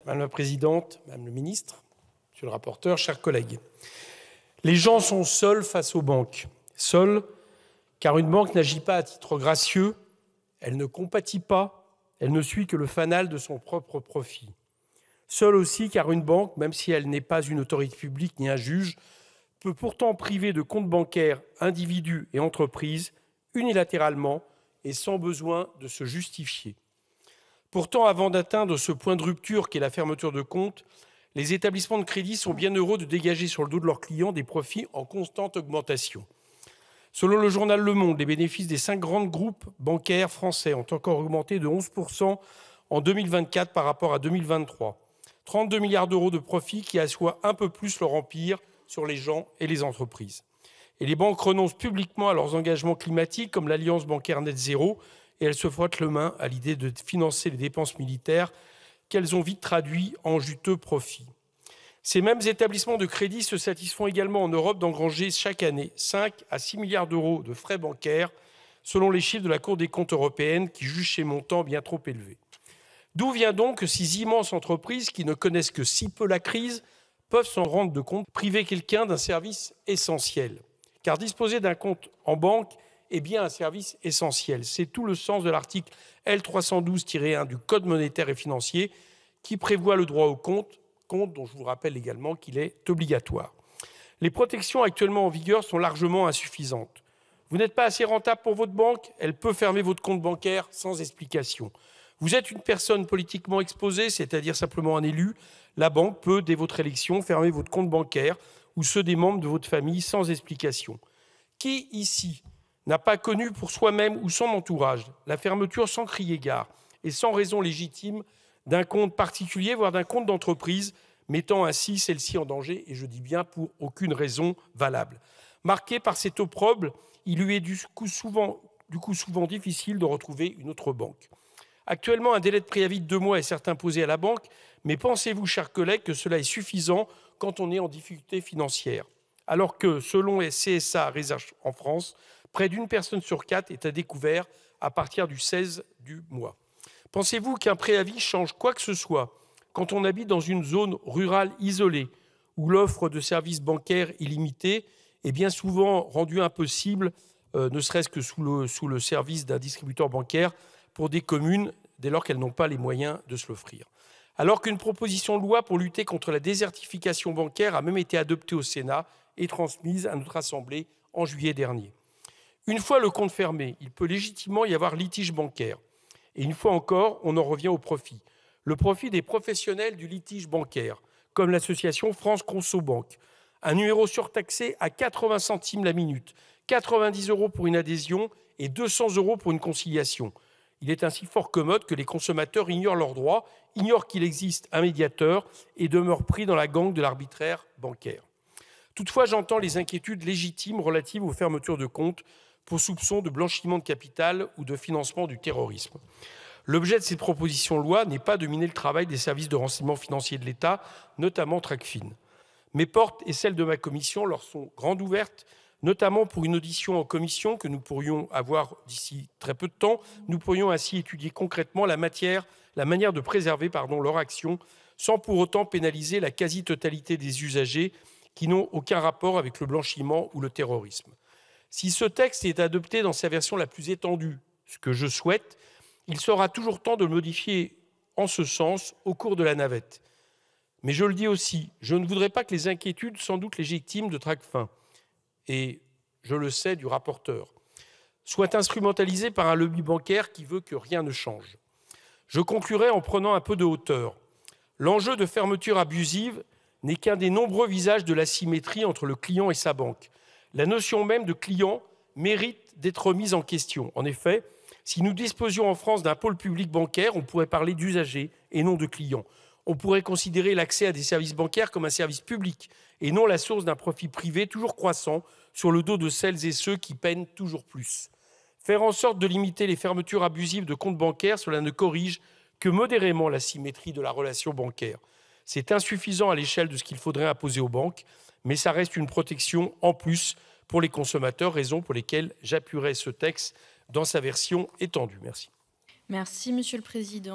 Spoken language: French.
Madame la Présidente, Madame le Ministre, Monsieur le rapporteur, chers collègues. Les gens sont seuls face aux banques. Seuls, car une banque n'agit pas à titre gracieux, elle ne compatit pas, elle ne suit que le fanal de son propre profit. Seuls aussi, car une banque, même si elle n'est pas une autorité publique ni un juge, peut pourtant priver de comptes bancaires individus et entreprises unilatéralement et sans besoin de se justifier. Pourtant, avant d'atteindre ce point de rupture qu'est la fermeture de compte, les établissements de crédit sont bien heureux de dégager sur le dos de leurs clients des profits en constante augmentation. Selon le journal Le Monde, les bénéfices des 5 grands groupes bancaires français ont encore augmenté de 11% en 2024 par rapport à 2023. 32 milliards d'euros de profits qui assoient un peu plus leur empire sur les gens et les entreprises. Et les banques renoncent publiquement à leurs engagements climatiques comme l'Alliance bancaire net zéro et elles se frottent les mains à l'idée de financer les dépenses militaires qu'elles ont vite traduit en juteux profits. Ces mêmes établissements de crédit se satisfont également en Europe d'engranger chaque année 5 à 6 milliards d'euros de frais bancaires, selon les chiffres de la Cour des comptes européenne qui juge ces montants bien trop élevés. D'où vient donc que ces immenses entreprises qui ne connaissent que si peu la crise peuvent s'en rendre compte, priver quelqu'un d'un service essentiel. Car disposer d'un compte en banque est bien un service essentiel. C'est tout le sens de l'article L312-1 du Code monétaire et financier qui prévoit le droit au compte dont je vous rappelle également qu'il est obligatoire. Les protections actuellement en vigueur sont largement insuffisantes. Vous n'êtes pas assez rentable pour votre banque, elle peut fermer votre compte bancaire sans explication. Vous êtes une personne politiquement exposée, c'est-à-dire simplement un élu, la banque peut, dès votre élection, fermer votre compte bancaire ou ceux des membres de votre famille sans explication. Qui, ici, n'a pas connu pour soi-même ou son entourage la fermeture sans crier gare et sans raison légitime d'un compte particulier, voire d'un compte d'entreprise, mettant ainsi celle-ci en danger, et je dis bien pour aucune raison valable. Marqué par cet opprobre, il lui est du coup souvent difficile de retrouver une autre banque. Actuellement, un délai de préavis de 2 mois est certes imposé à la banque, mais pensez-vous, chers collègues, que cela est suffisant quand on est en difficulté financière? Alors que, selon les CSA Research en France, près d'une personne sur 4 est à découvert à partir du 16 du mois. Pensez-vous qu'un préavis change quoi que ce soit quand on habite dans une zone rurale isolée où l'offre de services bancaires illimitée est bien souvent rendue impossible, ne serait-ce que sous le service d'un distributeur bancaire pour des communes dès lors qu'elles n'ont pas les moyens de se l'offrir? Alors qu'une proposition de loi pour lutter contre la désertification bancaire a même été adoptée au Sénat et transmise à notre Assemblée en juillet dernier. Une fois le compte fermé, il peut légitimement y avoir litige bancaire. Et une fois encore, on en revient au profit. Le profit des professionnels du litige bancaire, comme l'association France Consobank. Un numéro surtaxé à 80 centimes la minute, 90 € pour une adhésion et 200 € pour une conciliation. Il est ainsi fort commode que les consommateurs ignorent leurs droits, ignorent qu'il existe un médiateur et demeurent pris dans la gangue de l'arbitraire bancaire. Toutefois, j'entends les inquiétudes légitimes relatives aux fermetures de comptes pour soupçon de blanchiment de capital ou de financement du terrorisme. L'objet de cette proposition de loi n'est pas de miner le travail des services de renseignement financier de l'État, notamment Tracfin. Mes portes et celles de ma commission leur sont grandes ouvertes, notamment pour une audition en commission que nous pourrions avoir d'ici très peu de temps. Nous pourrions ainsi étudier concrètement la manière de préserver leur action sans pour autant pénaliser la quasi-totalité des usagers qui n'ont aucun rapport avec le blanchiment ou le terrorisme. Si ce texte est adopté dans sa version la plus étendue, ce que je souhaite, il sera toujours temps de le modifier en ce sens au cours de la navette. Mais je le dis aussi, je ne voudrais pas que les inquiétudes, sans doute légitimes, de Tracfin, et je le sais du rapporteur, soient instrumentalisées par un lobby bancaire qui veut que rien ne change. Je conclurai en prenant un peu de hauteur. L'enjeu de fermeture abusive n'est qu'un des nombreux visages de l'asymétrie entre le client et sa banque. La notion même de client mérite d'être remise en question. En effet, si nous disposions en France d'un pôle public bancaire, on pourrait parler d'usagers et non de clients. On pourrait considérer l'accès à des services bancaires comme un service public et non la source d'un profit privé toujours croissant sur le dos de celles et ceux qui peinent toujours plus. Faire en sorte de limiter les fermetures abusives de comptes bancaires, cela ne corrige que modérément l'asymétrie de la relation bancaire. C'est insuffisant à l'échelle de ce qu'il faudrait imposer aux banques, mais ça reste une protection en plus pour les consommateurs, raison pour lesquelles j'appuierai ce texte dans sa version étendue. Merci. Merci, Monsieur le Président.